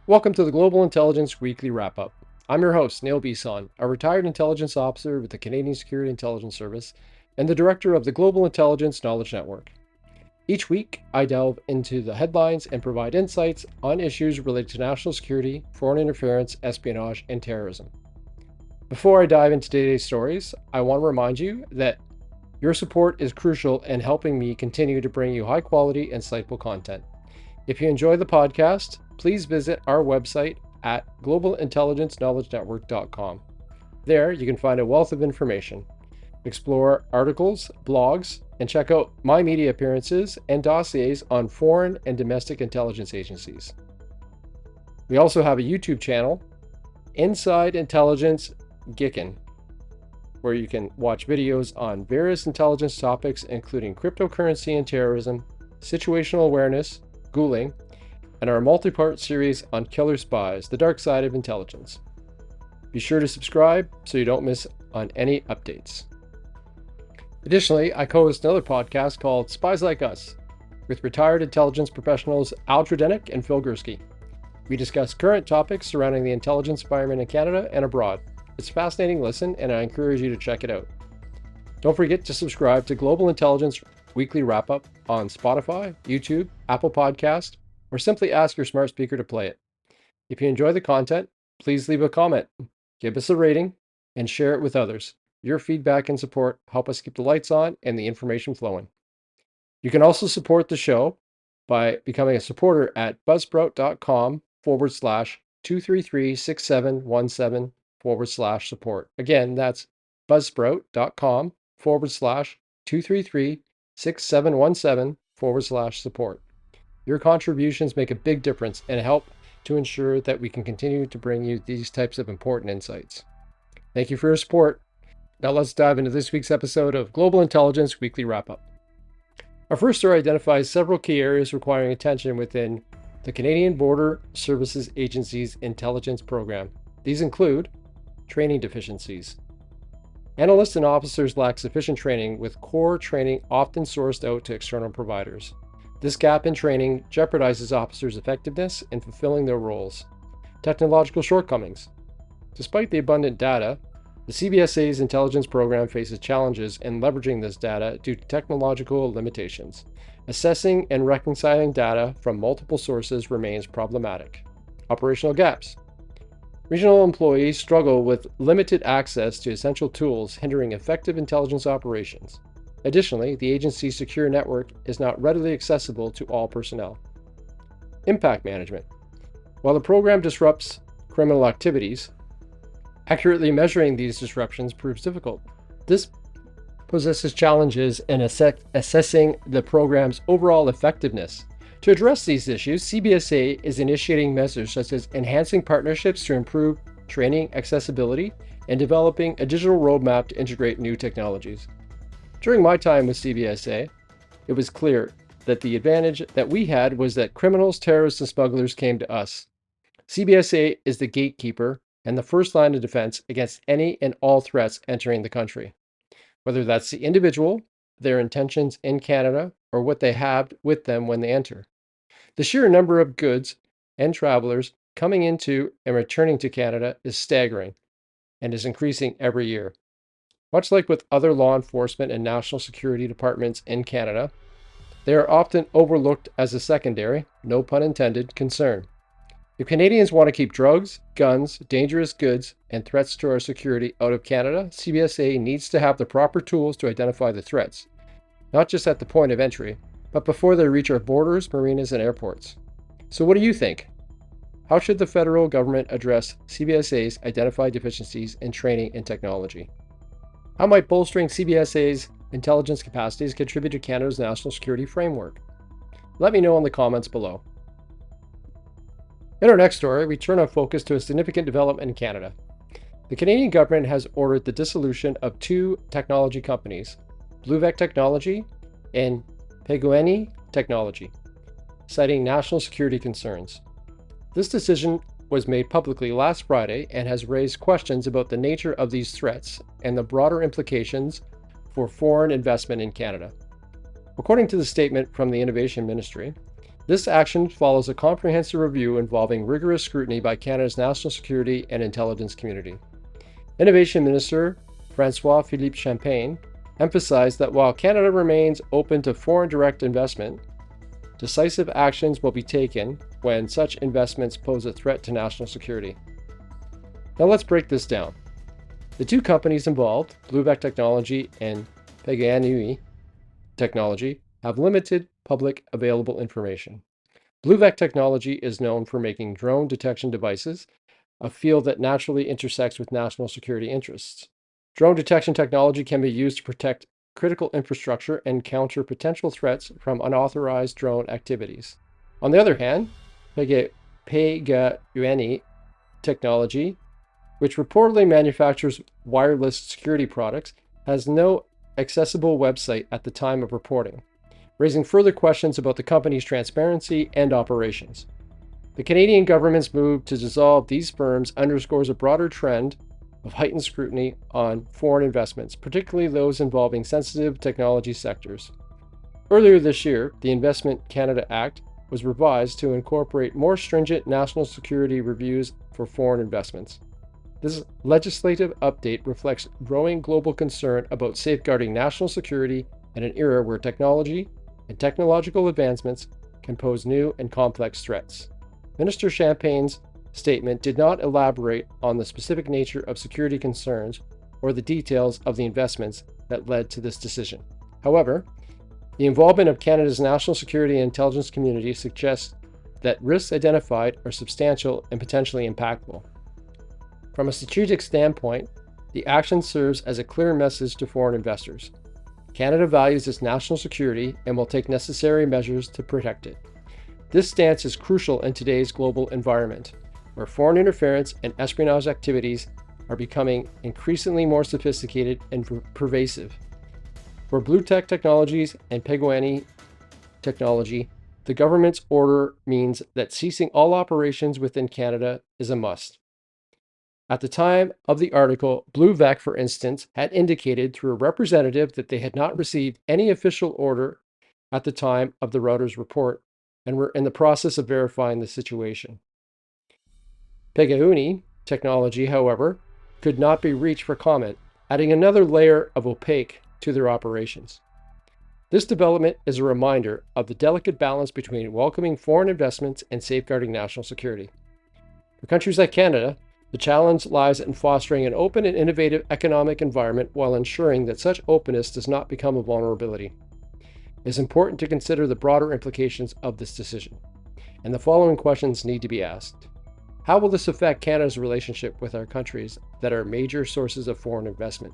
Welcome to the Global Intelligence Weekly Wrap-Up. I'm your host, Neil Bisson, a retired intelligence officer with the Canadian Security Intelligence Service and the director of the Global Intelligence Knowledge Network. Each week, I delve into the headlines and provide insights on issues related to national security, foreign interference, espionage, and terrorism. Before I dive into today's stories, I want to remind you that your support is crucial in helping me continue to bring you high-quality, insightful content. If you enjoy the podcast, please visit our website at globalintelligenceknowledgenetwork.com. There, you can find a wealth of information, explore articles, blogs, and check out my media appearances and dossiers on foreign and domestic intelligence agencies. We also have a YouTube channel, Inside Intelligence Gickin', where you can watch videos on various intelligence topics, including cryptocurrency and terrorism, situational awareness, ghouling, and our multi-part series on killer spies, the dark side of intelligence. Be sure to subscribe so you don't miss on any updates. Additionally, I co-host another podcast called Spies Like Us with retired intelligence professionals Al Tredenick and Phil Gursky. We discuss current topics surrounding the intelligence environment in Canada and abroad. It's a fascinating listen, and I encourage you to check it out. Don't forget to subscribe to Global Intelligence Weekly Wrap-Up on Spotify, YouTube, Apple Podcast, or simply ask your smart speaker to play it. If you enjoy the content, please leave a comment, give us a rating, and share it with others. Your feedback and support help us keep the lights on and the information flowing. You can also support the show by becoming a supporter at buzzsprout.com/233-6717/support. Again, that's buzzsprout.com/233-6717/support. Your contributions make a big difference and help to ensure that we can continue to bring you these types of important insights. Thank you for your support. Now let's dive into this week's episode of Global Intelligence Weekly Wrap-Up. Our first story identifies several key areas requiring attention within the Canadian Border Services Agency's intelligence program. These include training deficiencies. Analysts and officers lack sufficient training, with core training often sourced out to external providers. This gap in training jeopardizes officers' effectiveness in fulfilling their roles. Technological shortcomings. Despite the abundant data, the CBSA's intelligence program faces challenges in leveraging this data due to technological limitations. Assessing and reconciling data from multiple sources remains problematic. Operational gaps. Regional employees struggle with limited access to essential tools, hindering effective intelligence operations. Additionally, the agency's secure network is not readily accessible to all personnel. Impact management. While the program disrupts criminal activities, accurately measuring these disruptions proves difficult. This possesses challenges in assessing the program's overall effectiveness. To address these issues, CBSA is initiating measures such as enhancing partnerships to improve training accessibility and developing a digital roadmap to integrate new technologies. During my time with CBSA, it was clear that the advantage that we had was that criminals, terrorists, and smugglers came to us. CBSA is the gatekeeper and the first line of defense against any and all threats entering the country, whether that's the individual, their intentions in Canada, or what they have with them when they enter. The sheer number of goods and travelers coming into and returning to Canada is staggering and is increasing every year. Much like with other law enforcement and national security departments in Canada, they are often overlooked as a secondary, no pun intended, concern. If Canadians want to keep drugs, guns, dangerous goods, and threats to our security out of Canada, CBSA needs to have the proper tools to identify the threats, not just at the point of entry, but before they reach our borders, marinas, and airports. So what do you think? How should the federal government address CBSA's identified deficiencies in training and technology? How might bolstering CBSA's intelligence capacities contribute to Canada's national security framework? Let me know in the comments below. In our next story, we turn our focus to a significant development in Canada. The Canadian government has ordered the dissolution of two technology companies, Bluevec Technology and Pegueni Technology, citing national security concerns. This decision was made publicly last Friday and has raised questions about the nature of these threats and the broader implications for foreign investment in Canada. According to the statement from the Innovation Ministry, This action follows a comprehensive review involving rigorous scrutiny by Canada's national security and intelligence community. Innovation Minister François-Philippe Champagne emphasized that while Canada remains open to foreign direct investment, decisive actions will be taken when such investments pose a threat to national security. Now let's break this down. The two companies involved, Bluevec Technology and Pegaanui Technology, have limited public available information. Bluevec Technology is known for making drone detection devices, a field that naturally intersects with national security interests. Drone detection technology can be used to protect critical infrastructure and counter potential threats from unauthorized drone activities. On the other hand, Pegaanui Technology, which reportedly manufactures wireless security products, has no accessible website at the time of reporting, raising further questions about the company's transparency and operations. The Canadian government's move to dissolve these firms underscores a broader trend of heightened scrutiny on foreign investments, particularly those involving sensitive technology sectors. Earlier this year, the Investment Canada Act was revised to incorporate more stringent national security reviews for foreign investments. This legislative update reflects growing global concern about safeguarding national security in an era where technology and technological advancements can pose new and complex threats. Minister Champagne's statement did not elaborate on the specific nature of security concerns or the details of the investments that led to this decision. However, the involvement of Canada's national security and intelligence community suggests that risks identified are substantial and potentially impactful. From a strategic standpoint, the action serves as a clear message to foreign investors. Canada values its national security and will take necessary measures to protect it. This stance is crucial in today's global environment, where foreign interference and espionage activities are becoming increasingly more sophisticated and pervasive. For Bluevec Technologies and Pegaanui Technology, the government's order means that ceasing all operations within Canada is a must. At the time of the article, Bluevec, for instance, had indicated through a representative that they had not received any official order at the time of the Reuters report and were in the process of verifying the situation. Pegaanui Technology, however, could not be reached for comment, adding another layer of opaque to their operations. This development is a reminder of the delicate balance between welcoming foreign investments and safeguarding national security. For countries like Canada, the challenge lies in fostering an open and innovative economic environment while ensuring that such openness does not become a vulnerability. It is important to consider the broader implications of this decision, and the following questions need to be asked. How will this affect Canada's relationship with our countries that are major sources of foreign investment?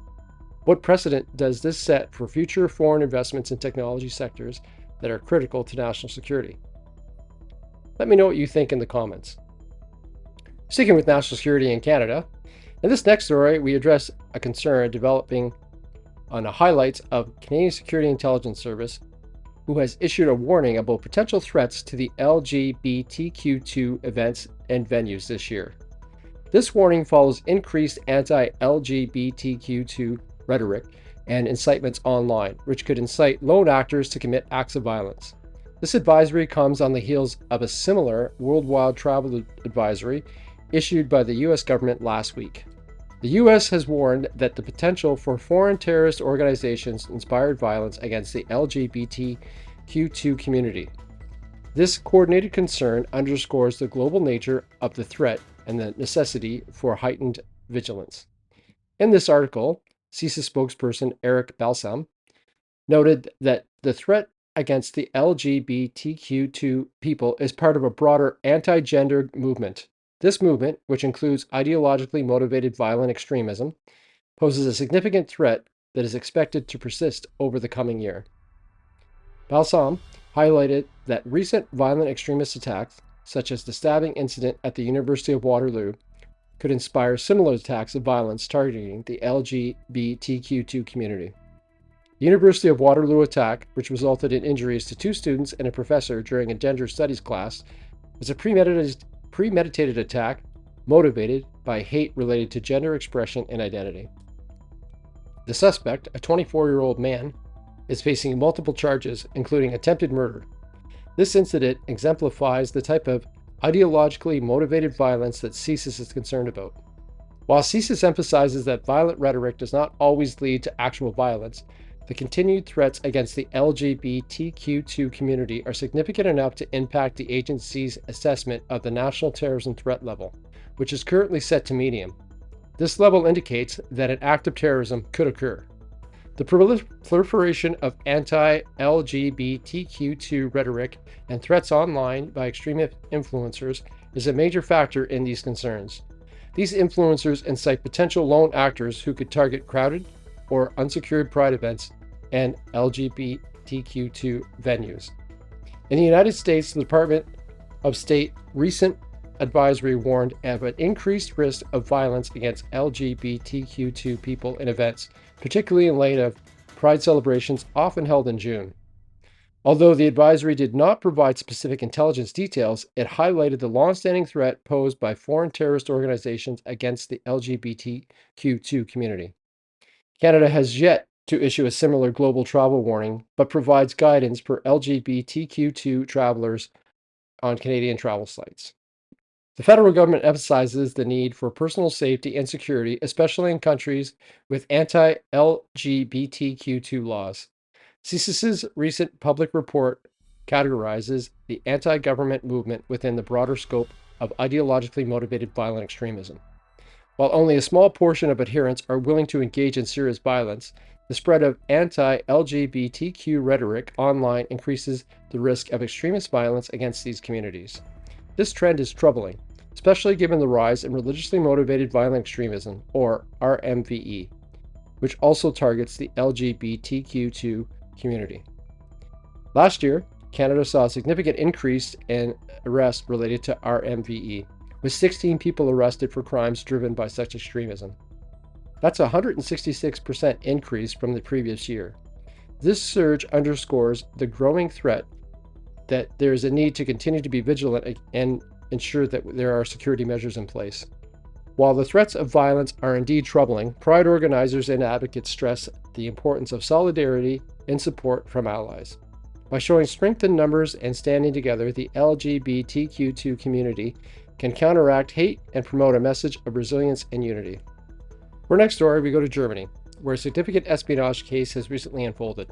What precedent does this set for future foreign investments in technology sectors that are critical to national security? Let me know what you think in the comments. Sticking with national security in Canada, in this next story, we address a concern developing on the highlights of Canadian Security Intelligence Service, who has issued a warning about potential threats to the LGBTQ2 events and venues this year. This warning follows increased anti-LGBTQ2 rhetoric and incitements online, which could incite lone actors to commit acts of violence. This advisory comes on the heels of a similar worldwide travel advisory issued by the U.S. government last week. The U.S. has warned that the potential for foreign terrorist organizations inspired violence against the LGBTQ2 community. This coordinated concern underscores the global nature of the threat and the necessity for heightened vigilance. In this article, CISA spokesperson Eric Balsam noted that the threat against the LGBTQ2 people is part of a broader anti-gender movement. This movement, which includes ideologically motivated violent extremism, poses a significant threat that is expected to persist over the coming year. Balsam highlighted that recent violent extremist attacks, such as the stabbing incident at the University of Waterloo, could inspire similar attacks of violence targeting the LGBTQ2 community. The University of Waterloo attack, which resulted in injuries to 2 students and a professor during a gender studies class, was a premeditated attack motivated by hate related to gender expression and identity. The suspect, a 24-year-old man, is facing multiple charges, including attempted murder. This incident exemplifies the type of ideologically motivated violence that CSIS is concerned about. While CSIS emphasizes that violent rhetoric does not always lead to actual violence, the continued threats against the LGBTQ2 community are significant enough to impact the agency's assessment of the national terrorism threat level, which is currently set to medium. This level indicates that an act of terrorism could occur. The proliferation of anti-LGBTQ2 rhetoric and threats online by extremist influencers is a major factor in these concerns. These influencers incite potential lone actors who could target crowded or unsecured pride events and LGBTQ2 venues. In the United States, the Department of State recent advisory warned of an increased risk of violence against LGBTQ2 people in events, particularly in light of Pride celebrations often held in June. Although the advisory did not provide specific intelligence details, it highlighted the long-standing threat posed by foreign terrorist organizations against the LGBTQ2 community. Canada has yet to issue a similar global travel warning, but provides guidance for LGBTQ2 travelers on Canadian travel sites. The federal government emphasizes the need for personal safety and security, especially in countries with anti-LGBTQ2 laws. CSIS's recent public report categorizes the anti-government movement within the broader scope of ideologically motivated violent extremism. While only a small portion of adherents are willing to engage in serious violence, the spread of anti-LGBTQ rhetoric online increases the risk of extremist violence against these communities. This trend is troubling, especially given the rise in religiously motivated violent extremism, or RMVE, which also targets the LGBTQ2 community. Last year, Canada saw a significant increase in arrests related to RMVE, with 16 people arrested for crimes driven by such extremism. That's a 166% increase from the previous year. This surge underscores the growing threat that there is a need to continue to be vigilant and ensure that there are security measures in place. While the threats of violence are indeed troubling, Pride organizers and advocates stress the importance of solidarity and support from allies. By showing strength in numbers and standing together, the LGBTQ2 community can counteract hate and promote a message of resilience and unity. For our next story, we go to Germany, where a significant espionage case has recently unfolded.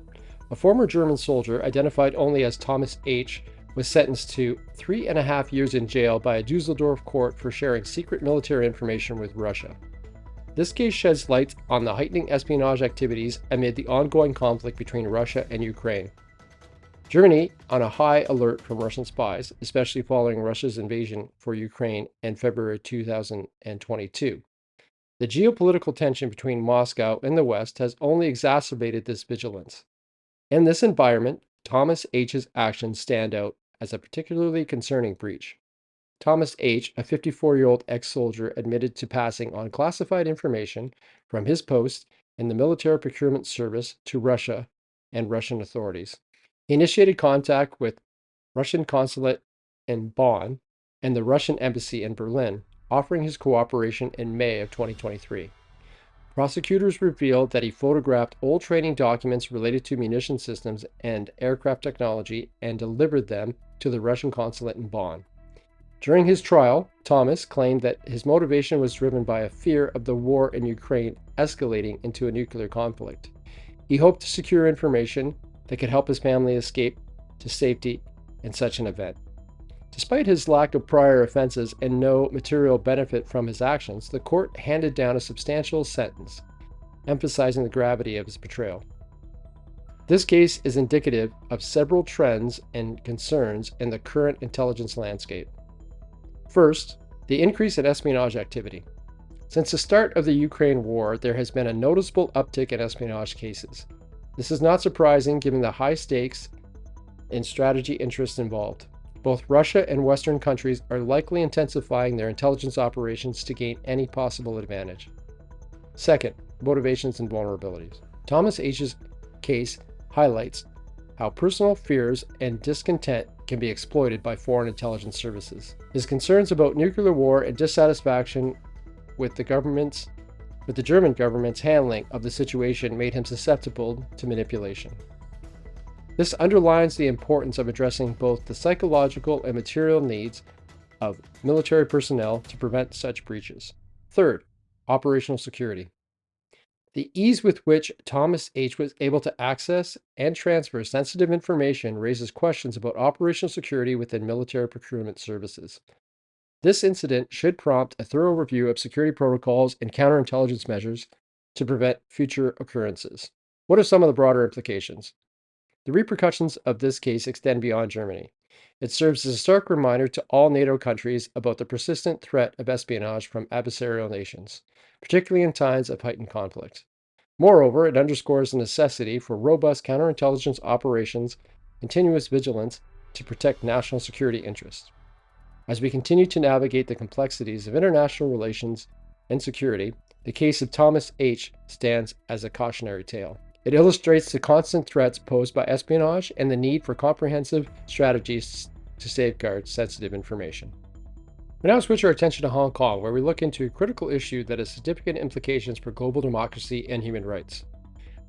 A former German soldier, identified only as Thomas H., was sentenced to 3.5 years in jail by a Dusseldorf court for sharing secret military information with Russia. This case sheds light on the heightening espionage activities amid the ongoing conflict between Russia and Ukraine. Germany, on a high alert from Russian spies, especially following Russia's invasion for Ukraine in February 2022. The geopolitical tension between Moscow and the West has only exacerbated this vigilance. In this environment, Thomas H.'s actions stand out as a particularly concerning breach. Thomas H., a 54-year-old ex-soldier, admitted to passing on classified information from his post in the military procurement service to Russia and Russian authorities. He initiated contact with Russian consulate in Bonn and the Russian embassy in Berlin, offering his cooperation in May of 2023. Prosecutors revealed that he photographed old training documents related to munition systems and aircraft technology and delivered them to the Russian consulate in Bonn. During his trial, Thomas claimed that his motivation was driven by a fear of the war in Ukraine escalating into a nuclear conflict. He hoped to secure information that could help his family escape to safety in such an event. Despite his lack of prior offenses and no material benefit from his actions, the court handed down a substantial sentence, emphasizing the gravity of his betrayal. This case is indicative of several trends and concerns in the current intelligence landscape. First, the increase in espionage activity. Since the start of the Ukraine war, there has been a noticeable uptick in espionage cases. This is not surprising given the high stakes and strategy interests involved. Both Russia and Western countries are likely intensifying their intelligence operations to gain any possible advantage. Second, motivations and vulnerabilities. Thomas H.'s case highlights how personal fears and discontent can be exploited by foreign intelligence services. His concerns about nuclear war and dissatisfaction with the German government's handling of the situation made him susceptible to manipulation. This underlines the importance of addressing both the psychological and material needs of military personnel to prevent such breaches. Third, operational security. The ease with which Thomas H. was able to access and transfer sensitive information raises questions about operational security within military procurement services. This incident should prompt a thorough review of security protocols and counterintelligence measures to prevent future occurrences. What are some of the broader implications? The repercussions of this case extend beyond Germany. It serves as a stark reminder to all NATO countries about the persistent threat of espionage from adversarial nations, particularly in times of heightened conflict. Moreover, it underscores the necessity for robust counterintelligence operations, continuous vigilance to protect national security interests. As we continue to navigate the complexities of international relations and security, the case of Thomas H. stands as a cautionary tale. It illustrates the constant threats posed by espionage and the need for comprehensive strategies to safeguard sensitive information. We now switch our attention to Hong Kong, where we look into a critical issue that has significant implications for global democracy and human rights.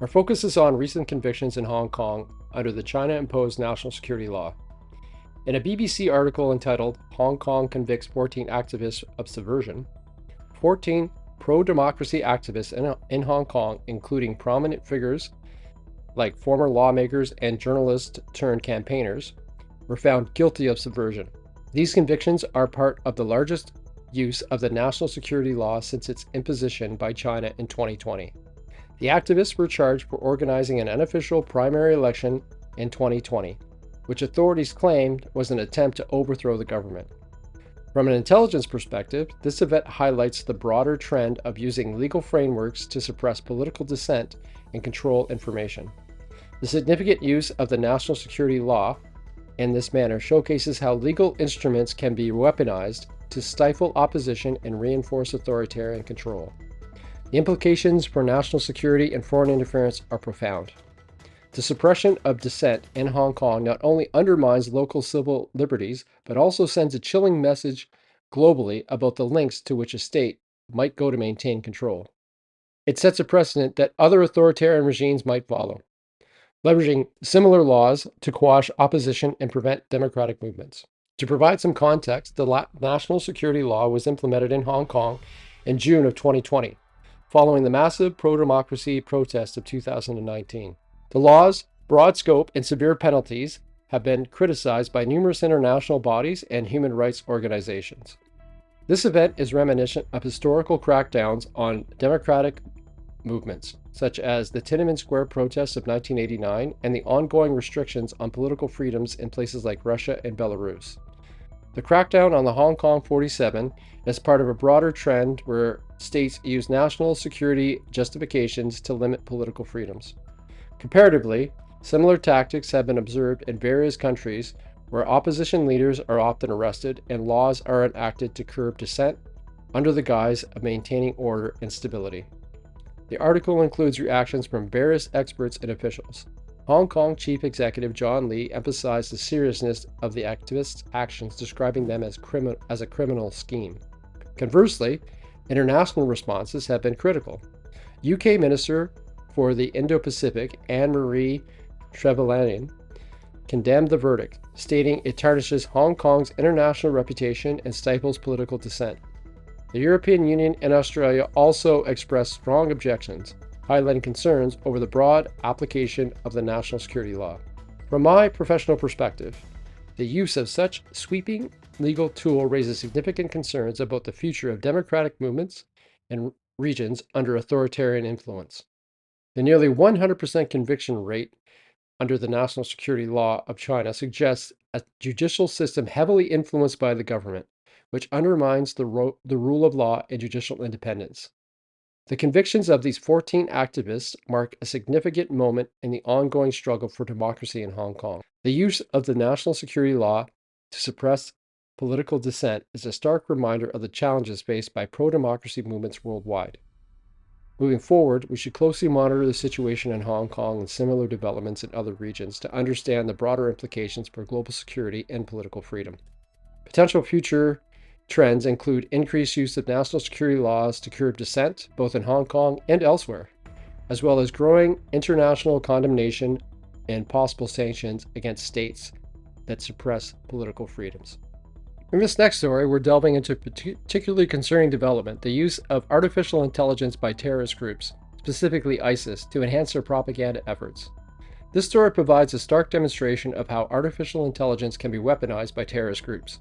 Our focus is on recent convictions in Hong Kong under the China-imposed national security law. In a BBC article entitled "Hong Kong Convicts 14 Activists of Subversion," 14 pro-democracy activists in Hong Kong, including prominent figures like former lawmakers and journalists turned campaigners, were found guilty of subversion. These convictions are part of the largest use of the national security law since its imposition by China in 2020. The activists were charged for organizing an unofficial primary election in 2020, which authorities claimed was an attempt to overthrow the government. From an intelligence perspective, this event highlights the broader trend of using legal frameworks to suppress political dissent and control information. The significant use of the national security law in this manner showcases how legal instruments can be weaponized to stifle opposition and reinforce authoritarian control. The implications for national security and foreign interference are profound. The suppression of dissent in Hong Kong not only undermines local civil liberties, but also sends a chilling message globally about the lengths to which a state might go to maintain control. It sets a precedent that other authoritarian regimes might follow, leveraging similar laws to quash opposition and prevent democratic movements. To provide some context, the national security law was implemented in Hong Kong in June of 2020, following the massive pro-democracy protests of 2019. The law's broad scope and severe penalties have been criticized by numerous international bodies and human rights organizations. This event is reminiscent of historical crackdowns on democratic movements, such as the Tiananmen Square protests of 1989 and the ongoing restrictions on political freedoms in places like Russia and Belarus. The crackdown on the Hong Kong 47 is part of a broader trend where states use national security justifications to limit political freedoms. Comparatively, similar tactics have been observed in various countries where opposition leaders are often arrested and laws are enacted to curb dissent under the guise of maintaining order and stability. The article includes reactions from various experts and officials. Hong Kong Chief Executive John Lee emphasized the seriousness of the activists' actions, describing them as a criminal scheme. Conversely, international responses have been critical. UK Minister for the Indo-Pacific, Anne-Marie Trevelyan, condemned the verdict, stating it tarnishes Hong Kong's international reputation and stifles political dissent. The European Union and Australia also expressed strong objections, highlighting concerns over the broad application of the national security law. From my professional perspective, the use of such sweeping legal tool raises significant concerns about the future of democratic movements and regions under authoritarian influence. The nearly 100% conviction rate under the national security law of China suggests a judicial system heavily influenced by the government, which undermines the rule of law and judicial independence. The convictions of these 14 activists mark a significant moment in the ongoing struggle for democracy in Hong Kong. The use of the national security law to suppress political dissent is a stark reminder of the challenges faced by pro-democracy movements worldwide. Moving forward, we should closely monitor the situation in Hong Kong and similar developments in other regions to understand the broader implications for global security and political freedom. Potential future trends include increased use of national security laws to curb dissent, both in Hong Kong and elsewhere, as well as growing international condemnation and possible sanctions against states that suppress political freedoms. In this next story, we're delving into a particularly concerning development, the use of artificial intelligence by terrorist groups, specifically ISIS, to enhance their propaganda efforts. This story provides a stark demonstration of how artificial intelligence can be weaponized by terrorist groups.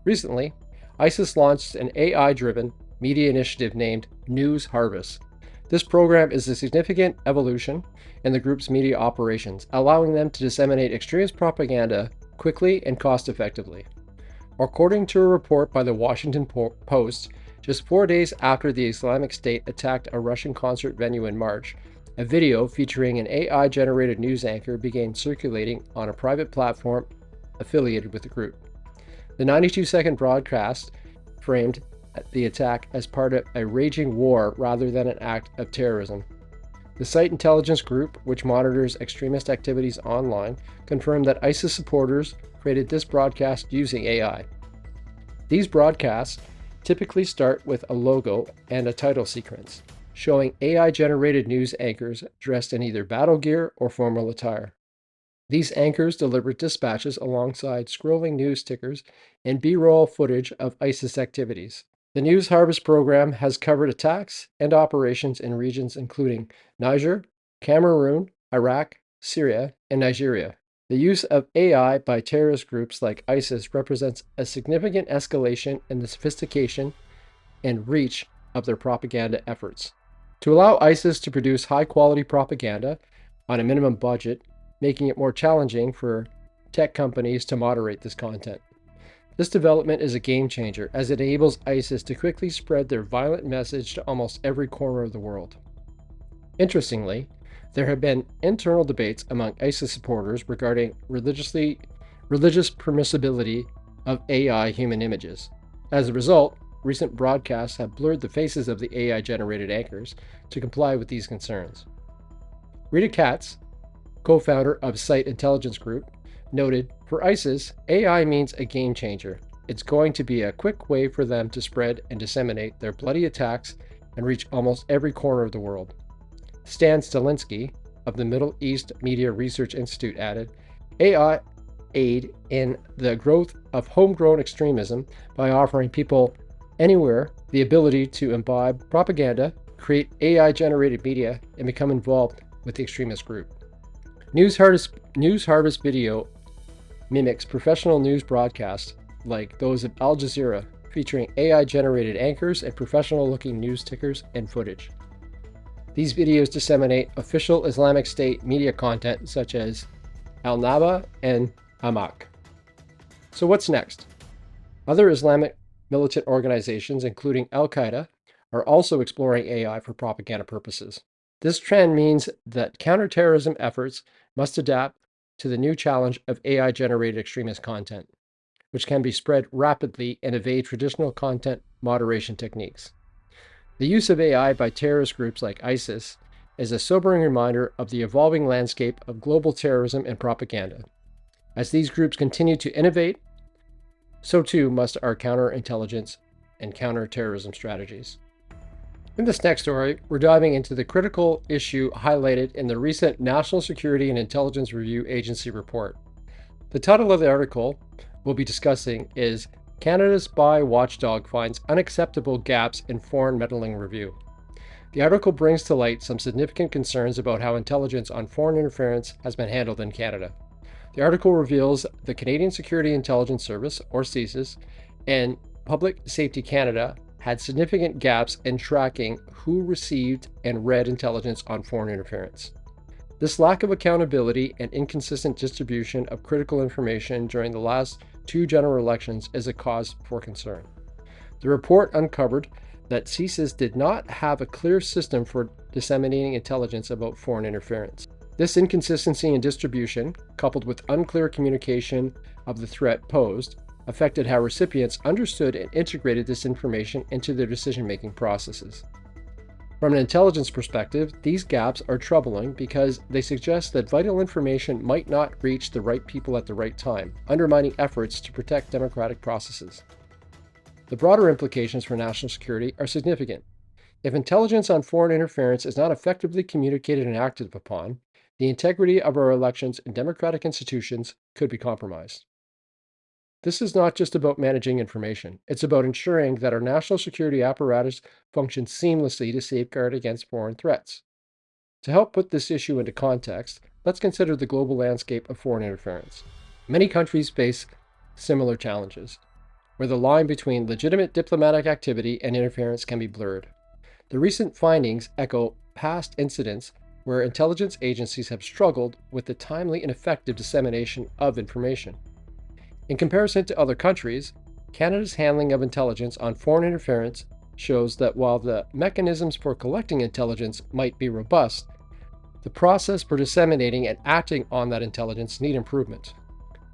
Recently, ISIS launched an AI-driven media initiative named News Harvest. This program is a significant evolution in the group's media operations, allowing them to disseminate extremist propaganda quickly and cost-effectively. According to a report by the Washington Post, just 4 days after the Islamic State attacked a Russian concert venue in March, a video featuring an AI-generated news anchor began circulating on a private platform affiliated with the group. The 92-second broadcast framed the attack as part of a raging war rather than an act of terrorism. The site intelligence group, which monitors extremist activities online, confirmed that ISIS supporters created this broadcast using AI. These broadcasts typically start with a logo and a title sequence, showing AI-generated news anchors dressed in either battle gear or formal attire. These anchors deliver dispatches alongside scrolling news tickers and B-roll footage of ISIS activities. The News Harvest program has covered attacks and operations in regions including Niger, Cameroon, Iraq, Syria, and Nigeria. The use of AI by terrorist groups like ISIS represents a significant escalation in the sophistication and reach of their propaganda efforts. To allow ISIS to produce high-quality propaganda on a minimum budget, making it more challenging for tech companies to moderate this content. This development is a game changer as it enables ISIS to quickly spread their violent message to almost every corner of the world. Interestingly, there have been internal debates among ISIS supporters regarding religious permissibility of AI human images. As a result, recent broadcasts have blurred the faces of the AI-generated anchors to comply with these concerns. Rita Katz, co-founder of Site Intelligence Group, noted, "For ISIS, AI means a game changer. It's going to be a quick way for them to spread and disseminate their bloody attacks and reach almost every corner of the world." Stan Stalinsky of the Middle East Media Research Institute added, "AI aid in the growth of homegrown extremism by offering people anywhere the ability to imbibe propaganda, create AI-generated media, and become involved with the extremist group." News Harvest video mimics professional news broadcasts like those of Al Jazeera, featuring AI-generated anchors and professional-looking news tickers and footage. These videos disseminate official Islamic State media content such as Al-Naba and Hamak. So what's next? Other Islamic militant organizations, including Al-Qaeda, are also exploring AI for propaganda purposes. This trend means that counterterrorism efforts must adapt to the new challenge of AI-generated extremist content, which can be spread rapidly and evade traditional content moderation techniques. The use of AI by terrorist groups like ISIS is a sobering reminder of the evolving landscape of global terrorism and propaganda. As these groups continue to innovate, so too must our counterintelligence and counterterrorism strategies. In this next story, we're diving into the critical issue highlighted in the recent National Security and Intelligence Review Agency report. The title of the article we'll be discussing is "Canada's Spy Watchdog Finds Unacceptable Gaps in Foreign Meddling Review." The article brings to light some significant concerns about how intelligence on foreign interference has been handled in Canada. The article reveals the Canadian Security Intelligence Service, or CSIS, and Public Safety Canada had significant gaps in tracking who received and read intelligence on foreign interference. This lack of accountability and inconsistent distribution of critical information during the last two general elections is a cause for concern. The report uncovered that CSIS did not have a clear system for disseminating intelligence about foreign interference. This inconsistency in distribution, coupled with unclear communication of the threat posed, affected how recipients understood and integrated this information into their decision-making processes. From an intelligence perspective, these gaps are troubling because they suggest that vital information might not reach the right people at the right time, undermining efforts to protect democratic processes. The broader implications for national security are significant. If intelligence on foreign interference is not effectively communicated and acted upon, the integrity of our elections and democratic institutions could be compromised. This is not just about managing information. It's about ensuring that our national security apparatus functions seamlessly to safeguard against foreign threats. To help put this issue into context, let's consider the global landscape of foreign interference. Many countries face similar challenges, where the line between legitimate diplomatic activity and interference can be blurred. The recent findings echo past incidents where intelligence agencies have struggled with the timely and effective dissemination of information. In comparison to other countries, Canada's handling of intelligence on foreign interference shows that while the mechanisms for collecting intelligence might be robust, the process for disseminating and acting on that intelligence need improvement.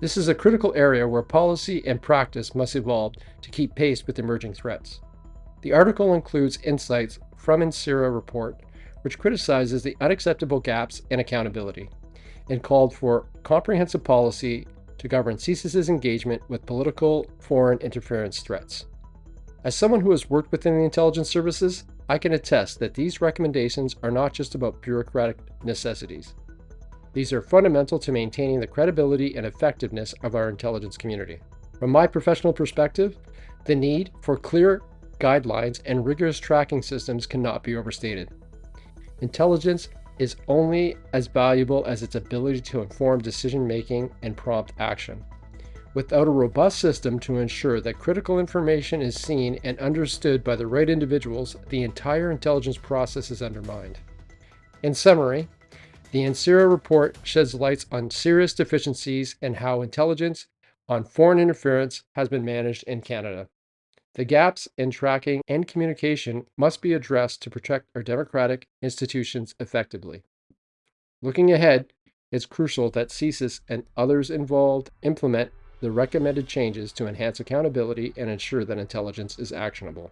This is a critical area where policy and practice must evolve to keep pace with emerging threats. The article includes insights from INSIRA report, which criticizes the unacceptable gaps in accountability and called for comprehensive policy to govern CSIS's engagement with political foreign interference threats. As someone who has worked within the intelligence services, I can attest that these recommendations are not just about bureaucratic necessities. These are fundamental to maintaining the credibility and effectiveness of our intelligence community. From my professional perspective, the need for clear guidelines and rigorous tracking systems cannot be overstated. Intelligence is only as valuable as its ability to inform decision-making and prompt action. Without a robust system to ensure that critical information is seen and understood by the right individuals, the entire intelligence process is undermined. In summary, the INSIRA report sheds light on serious deficiencies in how intelligence on foreign interference has been managed in Canada. The gaps in tracking and communication must be addressed to protect our democratic institutions effectively. Looking ahead, it's crucial that CSIS and others involved implement the recommended changes to enhance accountability and ensure that intelligence is actionable.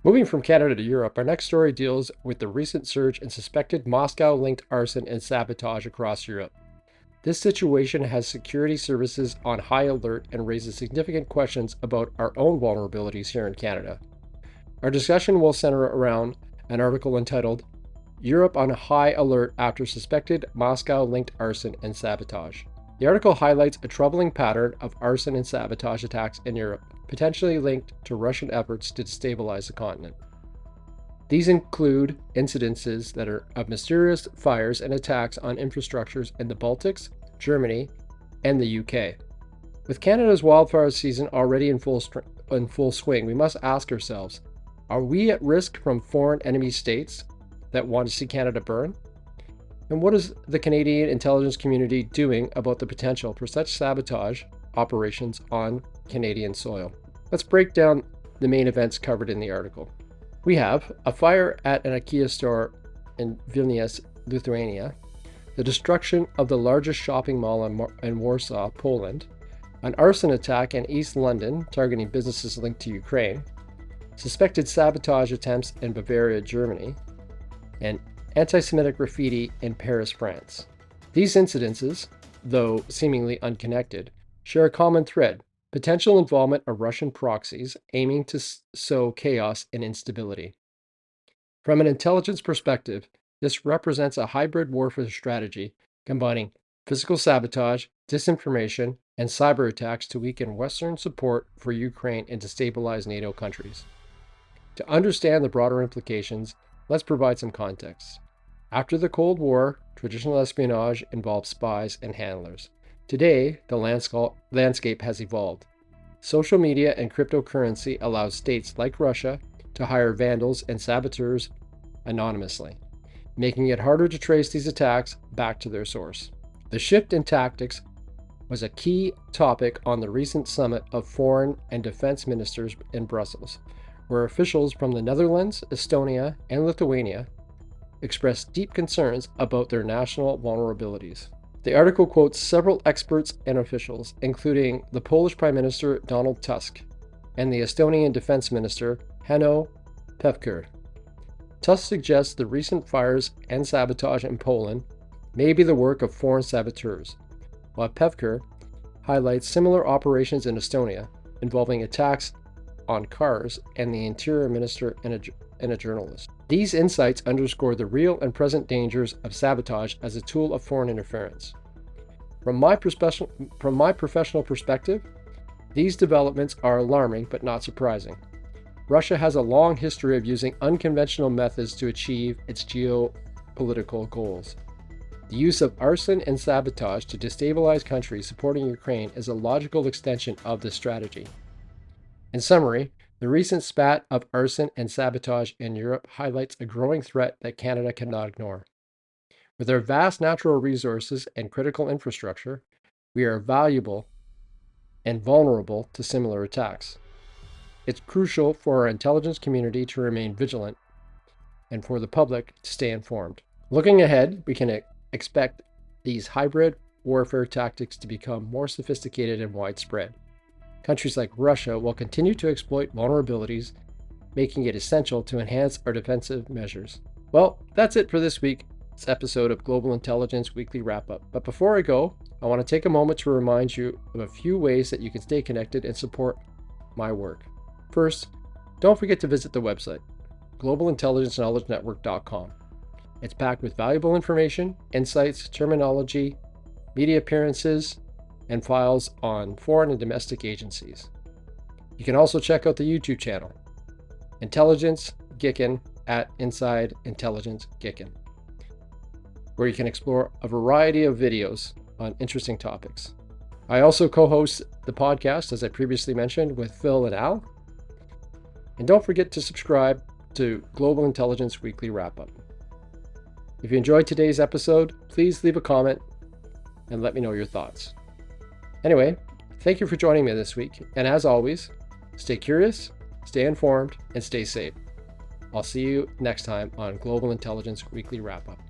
Moving from Canada to Europe, our next story deals with the recent surge in suspected Moscow-linked arson and sabotage across Europe. This situation has security services on high alert and raises significant questions about our own vulnerabilities here in Canada. Our discussion will center around an article entitled, "Europe on High Alert After Suspected Moscow-Linked Arson and Sabotage." The article highlights a troubling pattern of arson and sabotage attacks in Europe, potentially linked to Russian efforts to destabilize the continent. These include incidences that are of mysterious fires and attacks on infrastructures in the Baltics, Germany, and the UK. With Canada's wildfire season already in full swing, we must ask ourselves, are we at risk from foreign enemy states that want to see Canada burn? And what is the Canadian intelligence community doing about the potential for such sabotage operations on Canadian soil? Let's break down the main events covered in the article. We have a fire at an IKEA store in Vilnius, Lithuania, the destruction of the largest shopping mall in Warsaw, Poland, an arson attack in East London targeting businesses linked to Ukraine, suspected sabotage attempts in Bavaria, Germany, and anti-Semitic graffiti in Paris, France. These incidences, though seemingly unconnected, share a common thread: potential involvement of Russian proxies aiming to sow chaos and instability. From an intelligence perspective, this represents a hybrid warfare strategy combining physical sabotage, disinformation, and cyber attacks to weaken Western support for Ukraine and destabilize NATO countries. To understand the broader implications, let's provide some context. After the Cold War, traditional espionage involved spies and handlers. Today, the landscape has evolved. Social media and cryptocurrency allow states like Russia to hire vandals and saboteurs anonymously, making it harder to trace these attacks back to their source. The shift in tactics was a key topic on the recent summit of foreign and defense ministers in Brussels, where officials from the Netherlands, Estonia, and Lithuania expressed deep concerns about their national vulnerabilities. The article quotes several experts and officials, including the Polish Prime Minister Donald Tusk and the Estonian Defense Minister Hanno Pevkur. Tusk suggests the recent fires and sabotage in Poland may be the work of foreign saboteurs, while Pevkur highlights similar operations in Estonia involving attacks on cars and the interior minister and a journalist. These insights underscore the real and present dangers of sabotage as a tool of foreign interference. From my professional perspective, these developments are alarming but not surprising. Russia has a long history of using unconventional methods to achieve its geopolitical goals. The use of arson and sabotage to destabilize countries supporting Ukraine is a logical extension of this strategy. In summary, the recent spat of arson and sabotage in Europe highlights a growing threat that Canada cannot ignore. With our vast natural resources and critical infrastructure, we are valuable and vulnerable to similar attacks. It's crucial for our intelligence community to remain vigilant and for the public to stay informed. Looking ahead, we can expect these hybrid warfare tactics to become more sophisticated and widespread. Countries like Russia will continue to exploit vulnerabilities, making it essential to enhance our defensive measures. Well, that's it for this week's episode of Global Intelligence Weekly Wrap-Up. But before I go, I want to take a moment to remind you of a few ways that you can stay connected and support my work. First, don't forget to visit the website, globalintelligenceknowledgenetwork.com. It's packed with valuable information, insights, terminology, media appearances, and files on foreign and domestic agencies. You can also check out the YouTube channel, Intelligence Gicken at Inside Intelligence Gicken, where you can explore a variety of videos on interesting topics. I also co-host the podcast, as I previously mentioned, with Phil and Al. And don't forget to subscribe to Global Intelligence Weekly Wrap-Up. If you enjoyed today's episode, please leave a comment and let me know your thoughts. Anyway, thank you for joining me this week, and as always, stay curious, stay informed, and stay safe. I'll see you next time on Global Intelligence Weekly Wrap-Up.